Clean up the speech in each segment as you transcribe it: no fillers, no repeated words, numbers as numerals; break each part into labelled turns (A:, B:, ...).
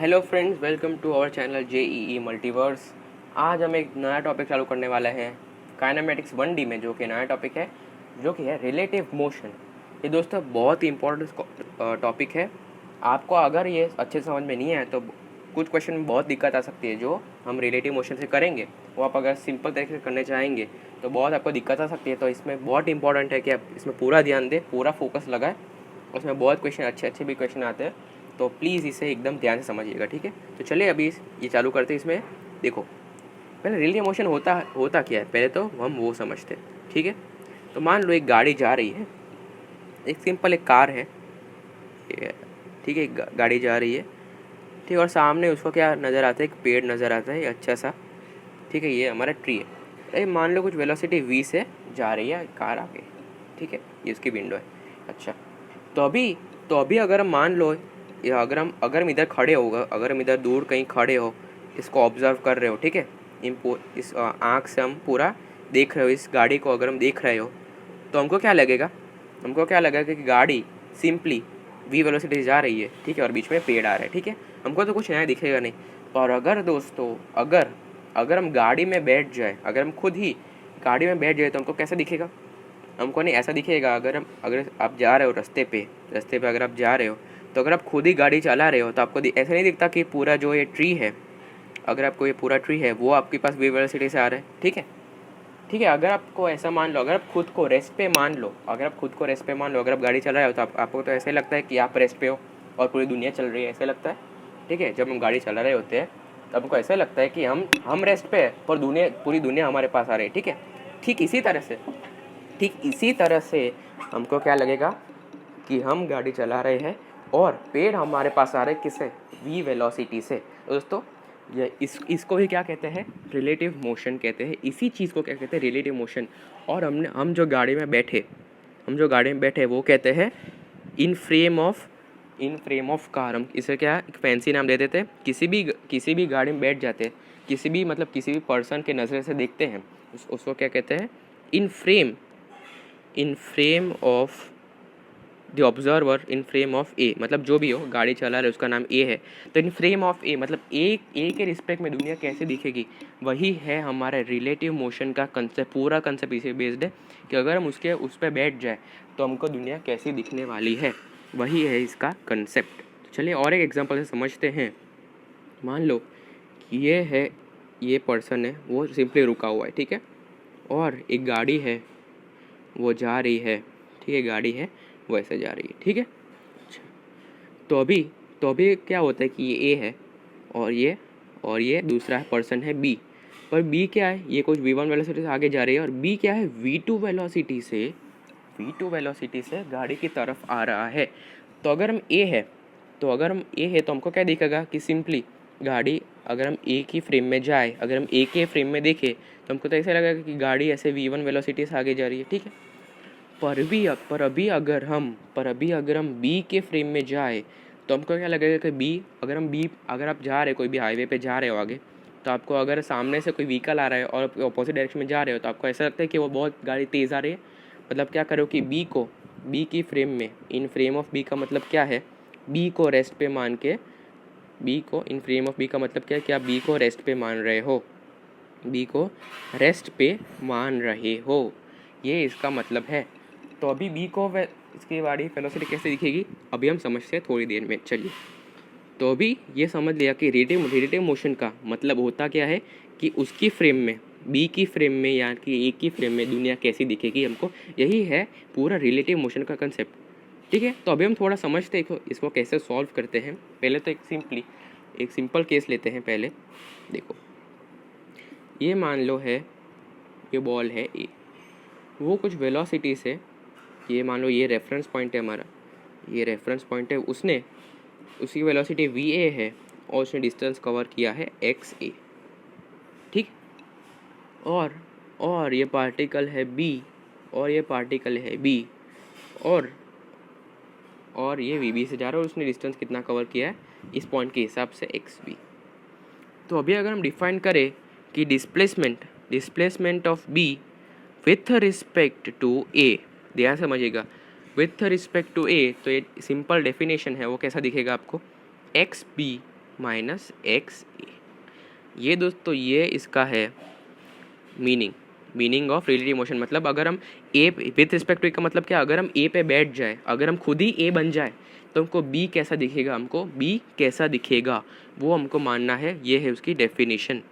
A: Hello friends, welcome to our channel JEE multiverse. आज हम एक नया टॉपिक चालू करने वाले हैं काइनेमेटिक्स 1D में, जो कि नया टॉपिक है, जो कि है रिलेटिव मोशन। ये दोस्तों बहुत ही इंपॉर्टेंट टॉपिक है। आपको अगर ये अच्छे से समझ में नहीं आए तो कुछ क्वेश्चन में बहुत दिक्कत आ सकती है जो हम रिलेटिव मोशन से करेंगे। वो आप अगर सिंपल तरीके से करने चाहेंगे तो बहुत आपको दिक्कत आ सकती है। तो इसमें बहुत इंपॉर्टेंट है कि आप इसमें पूरा ध्यान दें, पूरा फोकस लगाएं। उसमें बहुत क्वेश्चन अच्छे भी क्वेश्चन आते हैं, तो प्लीज़ इसे एकदम ध्यान से समझिएगा, ठीक है। तो चलिए अभी ये चालू करते हैं। इसमें देखो, पहले रिलेटिव मोशन होता क्या है, पहले तो हम वो समझते हैं, ठीक है। तो मान लो एक गाड़ी जा रही है, एक कार है, ठीक है। एक गाड़ी जा रही है, ठीक है, और सामने उसको क्या नज़र आता है, एक पेड़ नज़र आता है अच्छा सा, ठीक है। ये हमारा ट्री है। अरे मान लो कुछ वेलोसिटी v से जा रही है कार आगे, ठीक है। ये उसकी विंडो है, अच्छा। तो अभी अगर हम मान लो, या अगर हम इधर खड़े होगा, अगर हम इधर दूर कहीं खड़े हो, इसको ऑब्जर्व कर रहे हो, ठीक है। इस आँख से हम पूरा देख रहे हो इस गाड़ी को, अगर हम देख रहे हो तो हमको क्या लगेगा कि गाड़ी सिंपली v वेलोसिटी जा रही है, ठीक है, और बीच में पेड़ आ रहा है, ठीक है। हमको तो कुछ नया दिखेगा नहीं। पर अगर दोस्तों अगर हम गाड़ी में बैठ जाए, अगर हम खुद ही गाड़ी में बैठ जाए तो हमको कैसा दिखेगा? हमको नहीं ऐसा दिखेगा। अगर आप जा रहे हो रास्ते पे अगर आप जा रहे हो, तो अगर आप खुद ही गाड़ी चला रहे हो तो आपको ऐसा नहीं दिखता कि पूरा जो ये ट्री है, अगर आपको ये पूरा ट्री है वो आपके पास वी वेलोसिटी से आ रहा है, ठीक है, ठीक है। अगर आपको ऐसा मान लो, अगर आप खुद को रेस्ट पे मान लो, अगर आप गाड़ी चला रहे हो तो आपको तो ऐसा ही लगता है कि आप रेस्ट पे हो और पूरी दुनिया चल रही है, ऐसा लगता है, ठीक है। जब हम गाड़ी चला रहे होते हैं तो हमको ऐसा लगता है कि हम रेस्ट पे है पर पूरी दुनिया हमारे पास आ रही है, ठीक है। ठीक इसी तरह से हमको क्या लगेगा कि हम गाड़ी चला रहे हैं और पेड़ हमारे पास आ रहे हैं, किससे? v वेलोसिटी से। तो दोस्तों ये इसको ही क्या कहते हैं? रिलेटिव मोशन कहते हैं। इसी चीज़ को क्या कहते हैं? Relative motion. और हम जो गाड़ी में बैठे वो कहते हैं इन फ्रेम ऑफ कार। हम इसे क्या एक फैंसी नाम दे देते हैं। किसी भी गाड़ी में बैठ जाते हैं, किसी भी पर्सन के नज़र से देखते हैं, उसको क्या कहते हैं? In frame of the observer, in frame of A, मतलब जो भी हो गाड़ी चला रहे उसका नाम ए है, तो इन फ्रेम ऑफ ए मतलब ए के रिस्पेक्ट में दुनिया कैसे दिखेगी, वही है हमारा रिलेटिव मोशन का कंसेप्ट। पूरा कंसेप्ट इसी बेस्ड है कि अगर हम उस पर बैठ जाए तो हमको दुनिया कैसी दिखने वाली है, वही है इसका कंसेप्ट। तो चलिए और एक एग्जांपल से समझते हैं। मान लो कि ये पर्सन है, वो सिंपली रुका हुआ है, ठीक है, और एक गाड़ी है वो जा रही है, ठीक है, गाड़ी है वो ऐसे जा रही है, ठीक है। अच्छा, तो अभी क्या होता है कि ये ए है और ये दूसरा पर्सन है बी। पर बी क्या है? ये कुछ v1 वेलोसिटी से आगे जा रही है, और बी क्या है? v2 वेलोसिटी से गाड़ी की तरफ आ रहा है। तो अगर हम ए है तो हमको क्या दिखेगा कि सिंपली गाड़ी, अगर हम ए की फ्रेम में जाए, अगर हम ए के फ्रेम में देखें तो हमको तो ऐसा लगेगा कि गाड़ी ऐसे v1 वेलोसिटी से आगे जा रही है, ठीक है। पर अभी अगर हम बी के फ्रेम में जाए तो हमको क्या लगेगा कि अगर आप जा रहे हो, कोई भी हाईवे पे जा रहे हो आगे, तो आपको अगर सामने से कोई व्हीकल आ रहा है और आप अपोजिट डायरेक्शन में जा रहे हो तो आपको ऐसा लगता है कि वो बहुत गाड़ी तेज़ आ रही है। मतलब क्या करो कि बी की फ्रेम में, इन फ्रेम ऑफ बी का मतलब क्या है? बी को रेस्ट पे मान के, इन फ्रेम ऑफ बी का मतलब क्या है कि आप बी को रेस्ट पे मान रहे हो, ये इसका मतलब है। तो अभी बी को इसकी गाड़ी वेलोसिटी कैसे दिखेगी अभी हम समझते हैं थोड़ी देर में, चलिए। तो अभी ये समझ लिया कि रिलेटिव मोशन का मतलब होता क्या है कि उसकी फ्रेम में, बी की फ्रेम में या कि ए की फ्रेम में दुनिया कैसी दिखेगी हमको, यही है पूरा रिलेटिव मोशन का कंसेप्ट, ठीक है। तो अभी हम थोड़ा समझते हैं इसको कैसे सॉल्व करते हैं। पहले तो एक सिंपल केस लेते हैं। पहले देखो, ये मान लो है, ये बॉल है ए, वो कुछ वेलोसिटी से, ये मान लो ये रेफरेंस पॉइंट है हमारा, ये रेफरेंस पॉइंट है, उसकी वेलोसिटी va है और उसने डिस्टेंस कवर किया है xa, ठीक। और ये पार्टिकल है b और ये vb से जा रहा है और उसने डिस्टेंस कितना कवर किया है इस पॉइंट के हिसाब से xb। तो अभी अगर हम डिफाइन करें कि displacement of b with respect to a, ध्यान समझिएगा, विथ रिस्पेक्ट टू a, तो ये सिंपल डेफिनेशन है, वो कैसा दिखेगा आपको? xb माइनस एक्स ए। ये दोस्तों ये इसका है मीनिंग ऑफ रिलेटिव मोशन। मतलब अगर हम ए विथ रिस्पेक्ट टू ए का मतलब क्या, अगर हम ए पे बैठ जाए, अगर हम खुद ही ए बन जाए तो हमको बी कैसा दिखेगा, हमको बी कैसा दिखेगा वो हमको मानना है। ये है उसकी डेफिनेशन।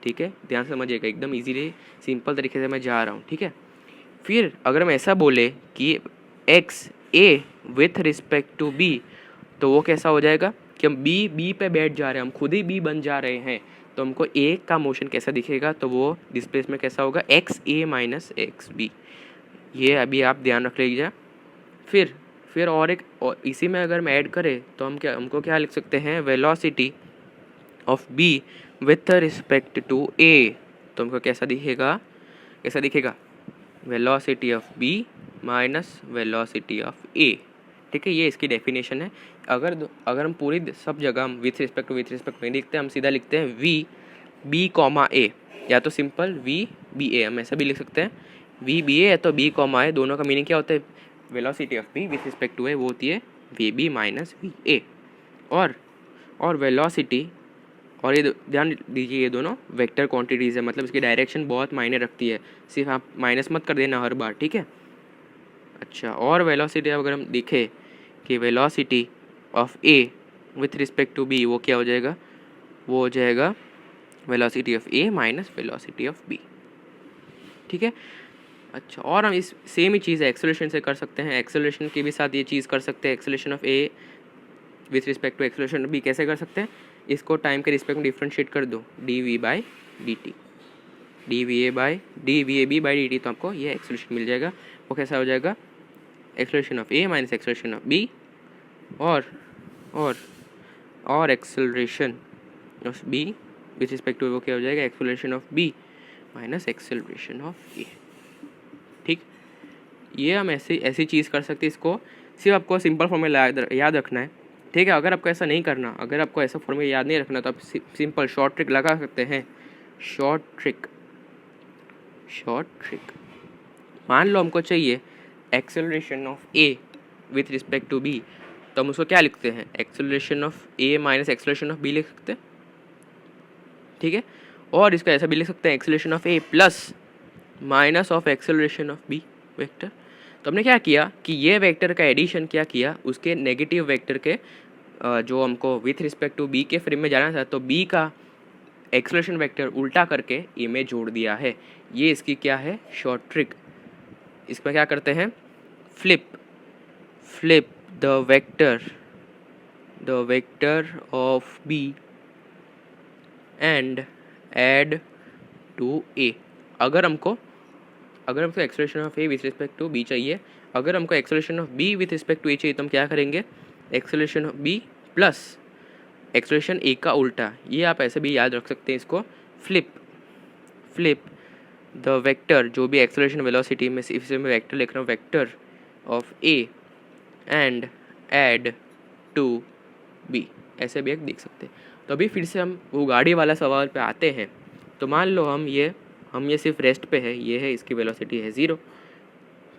A: ठीक है, ध्यान से समझिएगा, एकदम इजीली सिंपल तरीके से मैं जा रहा हूँ। ठीक है, फिर अगर हम ऐसा बोले कि x a with respect to b, तो वो कैसा हो जाएगा कि हम बी पे बैठ जा रहे हैं, हम खुद ही बी बन जा रहे हैं, तो हमको ए का मोशन कैसा दिखेगा, तो वो डिस्प्लेसमेंट कैसा होगा, एक्स ए माइनस एक्स बी। ये अभी आप ध्यान रख लीजिए। फिर और इसी में अगर हम ऐड करें तो हमको क्या लिख सकते हैं, velocity of B with respect to A, तो हमको कैसा दिखेगा velocity of B minus velocity of A. ठीक है, ये इसकी डेफिनेशन है। अगर हम पूरी सब जगह हम विथ रिस्पेक्ट नहीं लिखते, हम सीधा लिखते हैं वी बी कॉमा ए, या तो सिंपल वी बी ए, हम ऐसा भी लिख सकते हैं वी बी ए है तो बी कॉमा ए, दोनों का मीनिंग क्या होता है, velocity of B with respect to A वो होती है v B minus v A. और वेलोसिटी, और ये ध्यान दीजिए ये दोनों वेक्टर क्वांटिटीज़ है, मतलब इसकी डायरेक्शन बहुत मायने रखती है, सिर्फ आप माइनस मत कर देना हर बार। ठीक है, अच्छा, और वेलोसिटी अगर हम देखें कि velocity of A with respect to b वो क्या हो जाएगा, वो हो जाएगा velocity of A minus velocity of b. ठीक है, अच्छा, और हम इस सेम ही चीज़ एक्सेलरेशन से कर सकते हैं, एक्सेलरेशन के भी साथ ये चीज़ कर सकते हैं। Acceleration of A with respect to acceleration b कैसे कर सकते हैं, इसको टाइम के रिस्पेक्ट में डिफ्रेंशिएट कर दो, d v by d t, d v a b by d t, तो आपको ये एक्सेलरेशन मिल जाएगा। वो कैसा हो जाएगा, acceleration of A minus acceleration of B, और acceleration of B with respect to वो क्या हो जाएगा, acceleration of B minus acceleration of A. ठीक, ये हम ऐसी चीज़ कर सकते हैं। इसको सिर्फ आपको सिंपल फॉर्मूला याद रखना है। ठीक है, अगर आपको ऐसा नहीं करना, अगर आपको ऐसा फॉर्मूला याद नहीं रखना, तो आप सिंपल शॉर्ट ट्रिक लगा सकते हैं। शॉर्ट ट्रिक मान लो हमको चाहिए acceleration of A with respect to b, तो हम उसको क्या लिखते हैं, acceleration of A minus acceleration of b लिख सकते हैं। ठीक है, और इसका ऐसा भी लिख सकते हैं, acceleration of a plus minus of acceleration of b vector. तो हमने क्या किया कि ये वेक्टर का एडिशन क्या किया, उसके नेगेटिव वेक्टर के जो हमको विथ रिस्पेक्ट टू बी के फ्रेम में जाना था, तो बी का एक्सेलरेशन वेक्टर उल्टा करके ए में जोड़ दिया है। ये इसकी क्या है, शॉर्ट ट्रिक। इसमें क्या करते हैं, flip the vector of B and add to A. अगर हमको acceleration of A with respect to B चाहिए, अगर हमको acceleration of B with respect to A चाहिए, तो हम क्या करेंगे, acceleration of B plus acceleration A का उल्टा। ये आप ऐसे भी याद रख सकते हैं इसको, फ्लिप द वेक्टर, जो भी एक्सेलरेशन वेलोसिटी में इसे मैं वेक्टर लिख रहा हूँ, vector of a and add to b, ऐसे भी एक देख सकते हैं। तो अभी फिर से हम वो गाड़ी वाला सवाल पे आते हैं। तो मान लो हम ये सिर्फ रेस्ट पे है, ये है इसकी वेलोसिटी है 0।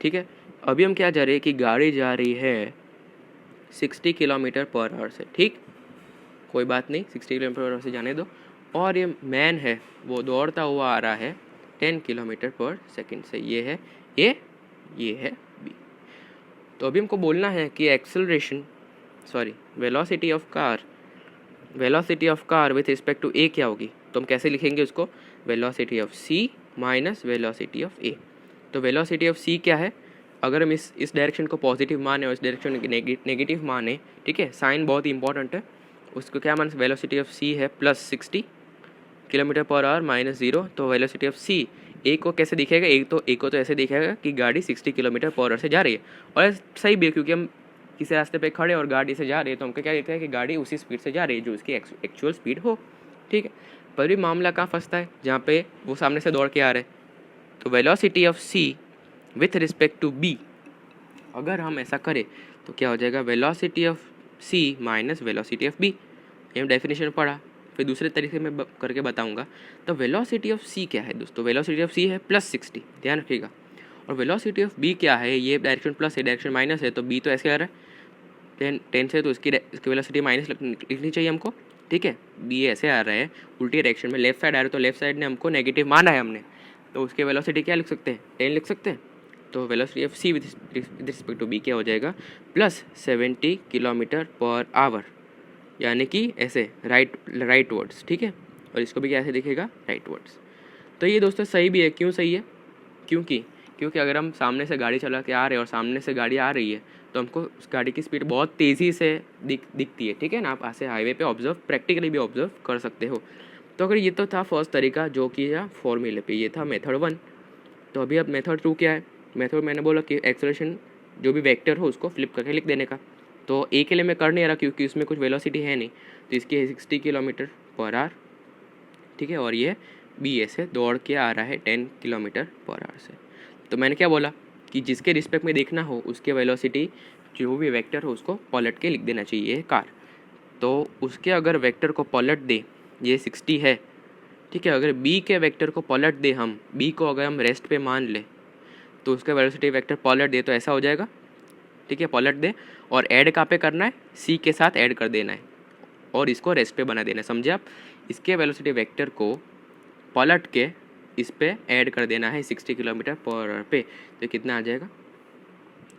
A: ठीक है, अभी हम क्या जा रहे हैं कि गाड़ी जा रही है 60 किलोमीटर पर आवर से। ठीक, कोई बात नहीं, 60 किलोमीटर पर आवर से जाने दो। और ये मैन है वो दौड़ता हुआ आ रहा है 10 किलोमीटर पर सेकेंड से। ये है ए, ये है बी। तो अभी हमको बोलना है कि velocity of car with respect to A क्या होगी। तो हम कैसे लिखेंगे उसको, velocity of C minus velocity of A. तो वेलोसिटी ऑफ सी क्या है, अगर हम इस डायरेक्शन को पॉजिटिव माने और इस डायरेक्शन को नेगेटिव माने, ठीक है, साइन बहुत इंपॉर्टेंट है, उसको क्या माने, वेलोसिटी ऑफ सी है plus 60 kilometre per hour minus 0। तो वेलोसिटी ऑफ सी ए को कैसे दिखेगा, ए को तो ऐसे दिखेगा कि गाड़ी 60 किलोमीटर पर आवर से जा रही है। और सही भी है, क्योंकि हम किसी रास्ते पे खड़े और गाड़ी से जा रही है, तो हमको क्या दिखता है कि गाड़ी उसी स्पीड से जा रही है जो उसकी एक्चुअल स्पीड हो। ठीक है, पर भी मामला कहाँ फंसता है, जहाँ पे वो सामने से दौड़ के आ रहे हैं। तो velocity of c with respect to b, अगर हम ऐसा करें तो क्या हो जाएगा, velocity of C minus velocity of b. ये हम डेफिनेशन पढ़ा, फिर दूसरे तरीके में करके बताऊंगा। तो वेलोसिटी ऑफ सी क्या है दोस्तों, वेलोसिटी ऑफ सी है प्लस 60, ध्यान रखिएगा। और वेलोसिटी ऑफ बी क्या है, ये डायरेक्शन प्लस है, डायरेक्शन माइनस है, तो बी तो ऐसे आ रहा है 10 से, तो इसकी वेलोसिटी माइनस लिखनी चाहिए हमको। ठीक है, बी ऐसे आ रहा है उल्टी डायरेक्शन में, लेफ्ट साइड आ रहा है, तो लेफ्ट साइड ने हमको नेगेटिव माना है हमने, तो उसके वेलोसिटी क्या लिख सकते हैं, 10 लिख सकते हैं। तो velocity of c with respect to b क्या हो जाएगा, प्लस 70 किलोमीटर पर आवर, यानी कि ऐसे राइट वर्ड्स, ठीक है, और इसको भी कैसे दिखेगा, राइट वर्ड्स। तो ये दोस्तों सही भी है, क्यों सही है, क्योंकि अगर हम सामने से गाड़ी चला के आ रहे हैं और सामने से गाड़ी आ रही है तो हमको उस गाड़ी की स्पीड बहुत तेज़ी से दिखती है, ठीक है ना, आप ऐसे हाईवे पे ऑब्जर्व प्रैक्टिकली भी ऑब्जर्व कर सकते हो। तो अगर ये तो था फर्स्ट तरीका जो कि फॉर्मूले पे, ये था मेथड 1। तो अभी अब मेथड 2 क्या है, मेथड मैंने बोला कि एक्सेलरेशन जो भी वेक्टर हो उसको फ्लिप करके लिख देने का। तो ए के लिए मैं कर नहीं रहा क्योंकि उसमें कुछ वेलोसिटी है नहीं, तो इसकी है 60 किलोमीटर पर आवर, ठीक है, और ये बी ऐसे दौड़ के आ रहा है 10 किलोमीटर पर आवर से। तो मैंने क्या बोला कि जिसके रिस्पेक्ट में देखना हो उसके वेलोसिटी जो भी वेक्टर हो उसको पलट के लिख देना चाहिए कार। तो उसके अगर वेक्टर को पलट दे, ये 60 है, ठीक है, अगर बी के वेक्टर को पलट दे, हम बी को अगर हम रेस्ट पे मान ले तो उसका वेलोसिटी वेक्टर पलट दे तो ऐसा हो जाएगा, ठीक है, पलट दे और ऐड कहाँ पे करना है, सी के साथ ऐड कर देना है और इसको रेस्ट पे बना देना है, समझे आप। इसके वेलोसिटी वेक्टर को पलट के इस पे ऐड कर देना है 60 किलोमीटर पर आवर पे, तो कितना आ जाएगा,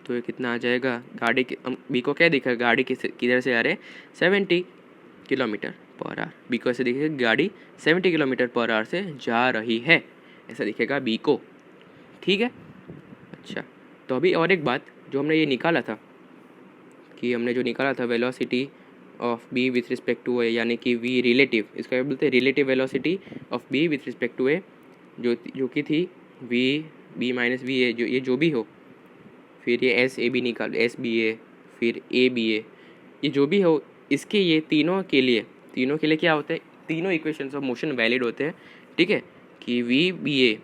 A: तो ये कितना आ जाएगा, गाड़ी के बी को क्या दिखेगा, गाड़ी किधर से आ रहे 70 किलोमीटर पर आवर, बी को ऐसे दिखेगा गाड़ी 70 किलोमीटर पर आवर से जा रही है, ऐसा दिखेगा बी को, ठीक है। अच्छा, तो अभी और एक बात जो हमने ये निकाला था कि हमने जो निकाला था velocity of B with respect to A, यानी कि वी रिलेटिव, इसका क्या बोलते हैं, relative velocity of B with respect to A, जो कि थी v B minus v A, जो ये जो भी हो, फिर ये एस ए बी निकाल, एस बी ए, फिर ए बी ए, ये जो भी हो, इसके ये तीनों के लिए क्या होते हैं, तीनों इक्वेशंस ऑफ मोशन वैलिड होते हैं, ठीक है, कि v b a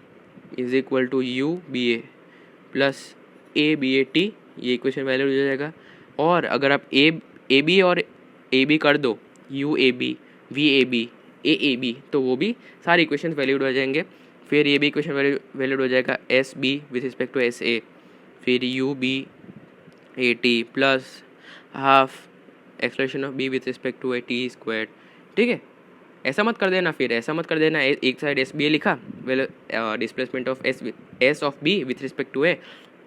A: is equal to u B a plus a b A t, ये इक्वेशन वैलिड हो जाएगा। और अगर आप ए बी और ए बी कर दो, u a b, v a b, तो वो भी सारे इक्वेशन वैलिड हो जाएंगे। फिर ये भी इक्वेशन वैलिड हो जाएगा S B with respect to S A, फिर u B A t plus half expression of B with respect to A t square, ठीक है। ऐसा मत कर देना, फिर ऐसा मत कर देना, एक साइड एस बी ए लिखा, well displacement of S of B with respect to A,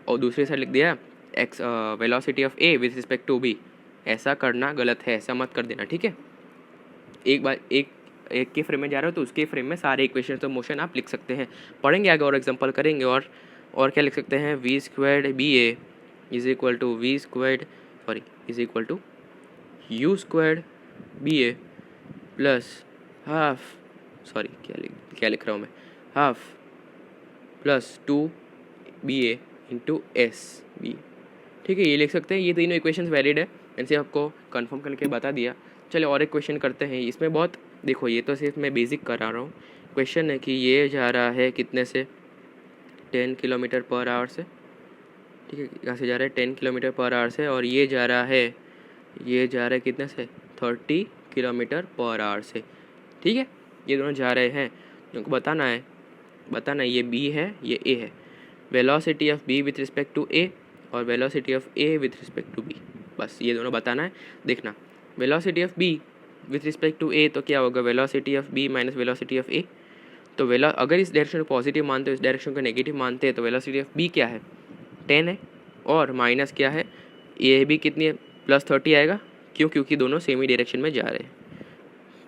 A: और दूसरी साइड लिख दिया x velocity of A with respect to B. ऐसा करना गलत है, ऐसा मत कर देना, ठीक है। एक बार एक के फ्रेम में जा रहे हो तो उसके फ्रेम में सारे इक्वेशंस ऑफ मोशन आप लिख सकते हैं, पढ़ेंगे आगे और एग्जांपल करेंगे। और क्या लिख सकते हैं, v squared b a is equal to v squared is equal to u squared b a plus half क्या लिख रहा हूँ मैं, half plus 2 b a into s b, ठीक है, ये लिख सकते हैं। ये तीनों इक्वेशंस वैलिड है, इनसे आपको कंफर्म करके बता दिया। चलिए और एक क्वेश्चन करते हैं, इसमें बहुत देखो, ये तो सिर्फ मैं बेसिक करा रहा हूँ। क्वेश्चन है कि ये जा रहा है कितने से, 10 किलोमीटर पर आवर से, ठीक है, यहाँ से जा रहा है 10 किलोमीटर पर आवर से, और ये जा रहा है कितने से, 30 किलोमीटर पर आवर से, ठीक है। ये दोनों जा रहे हैं, उनको बताना है ये बी है ये ए है, velocity of B with respect to A और velocity of A with respect to B, बस ये दोनों बताना है। देखना velocity of B with respect to A तो क्या होगा, velocity of B minus velocity of A. तो अगर इस डायरेक्शन को पॉजिटिव मानते हो, इस डायरेक्शन को नेगेटिव मानते हैं, तो वेलोसिटी ऑफ बी क्या है, 10 है, और माइनस क्या है, ए बी कितनी है, प्लस 30 आएगा, क्योंकि दोनों सेम ही डायरेक्शन में जा रहे हैं,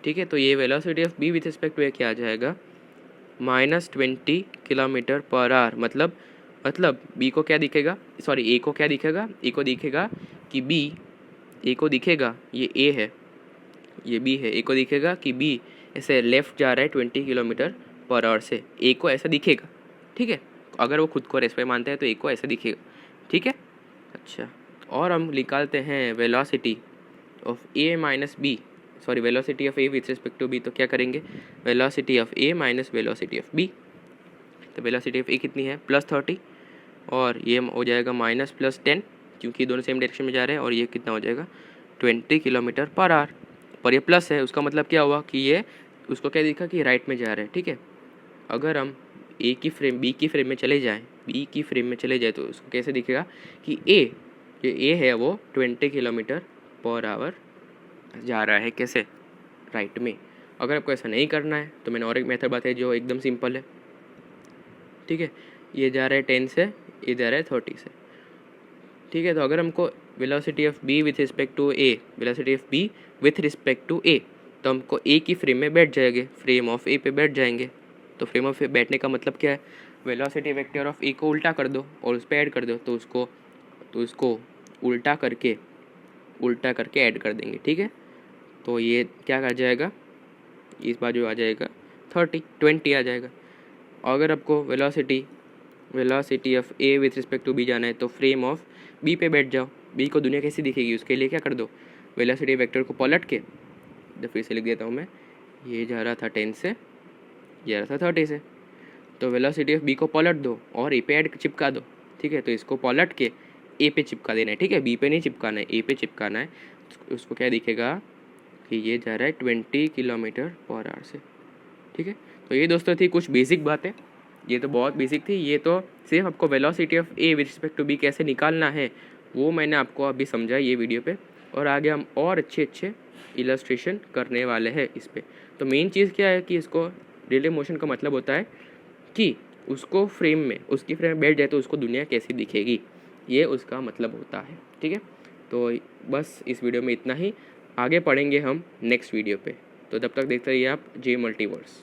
A: ठीक है। तो ये velocity of B with respect to A क्या आ जाएगा, -20 किलोमीटर पर आवर, मतलब बी को क्या दिखेगा, सॉरी ए को क्या दिखेगा, ए को दिखेगा कि बी, ए को दिखेगा ये ए है ये बी है, ए को दिखेगा कि बी ऐसे लेफ़्ट जा रहा है 20 किलोमीटर पर आवर से, ए को ऐसा दिखेगा, ठीक है। अगर वो खुद को रेस्पेक्ट मानते हैं तो ए को ऐसा दिखेगा, ठीक है। अच्छा, और हम निकालते हैं velocity of A minus b, sorry velocity of A with respect to b, तो क्या करेंगे, velocity of A minus velocity of b. तो वेलोसिटी ऑफ ए कितनी है, +30, और ये हो जाएगा -+10, क्योंकि दोनों सेम डायरेक्शन में जा रहे हैं, और ये कितना हो जाएगा 20 किलोमीटर पर आवर, पर ये प्लस है, उसका मतलब क्या हुआ कि ये उसको क्या दिखा कि राइट में जा रहे हैं, ठीक है। अगर हम बी की फ्रेम में चले जाएँ तो उसको कैसे दिखेगा कि ए है वो 20 किलोमीटर पर आवर जा रहा है, कैसे, राइट में। अगर आपको ऐसा नहीं करना है तो मैंने और एक मेथड बताई जो एकदम सिंपल है, ठीक है। ये जा रहा है 10 से, ये जा रहा है 30 से, ठीक है। तो अगर हमको velocity of B with respect to A, velocity of B with respect to A, तो हमको ए की फ्रेम में बैठ जाएंगे, फ्रेम ऑफ ए पे बैठ जाएंगे। तो फ्रेम ऑफ ए बैठने का मतलब क्या है, वेलोसिटी वेक्टर ऑफ ए को उल्टा कर दो और उस पर ऐड कर दो, तो उसको उल्टा करके ऐड कर देंगे, ठीक है। तो ये क्या कर जाएगा, इस बाजू आ जाएगा 20 आ जाएगा। अगर आपको velocity of A with respect to b जाना है तो फ्रेम ऑफ बी पे बैठ जाओ। बी को दुनिया कैसी दिखेगी, उसके लिए क्या कर दो, वेलोसिटी वेक्टर को पलट के, तो फिर से लिख देता हूँ मैं, ये जा रहा था 10 से, ये रहा था 30 से, तो वेलोसिटी ऑफ बी को पलट दो और ए पे ऐड चिपका दो, ठीक है। तो इसको पलट के ए पे चिपका देना है, ठीक है। बी पे नहीं चिपकाना है, ए पे चिपकाना है। उसको क्या दिखेगा कि ये जा रहा है 20 km/h से, ठीक है। तो ये दोस्तों थी कुछ बेसिक बातें, ये तो बहुत बेसिक थी। ये तो सिर्फ आपको velocity of a with respect to b कैसे निकालना है वो मैंने आपको अभी समझा ये वीडियो पे, और आगे हम और अच्छे इलस्ट्रेशन करने वाले हैं इस पर। तो मेन चीज़ क्या है कि इसको रिलेटिव मोशन का मतलब होता है कि उसकी फ्रेम में बैठ जाए तो उसको दुनिया कैसी दिखेगी, ये उसका मतलब होता है, ठीक है। तो बस इस वीडियो में इतना ही, आगे पढ़ेंगे हम नेक्स्ट वीडियो पे। तो तब तक देखते रहिए आप जे मल्टीवर्स।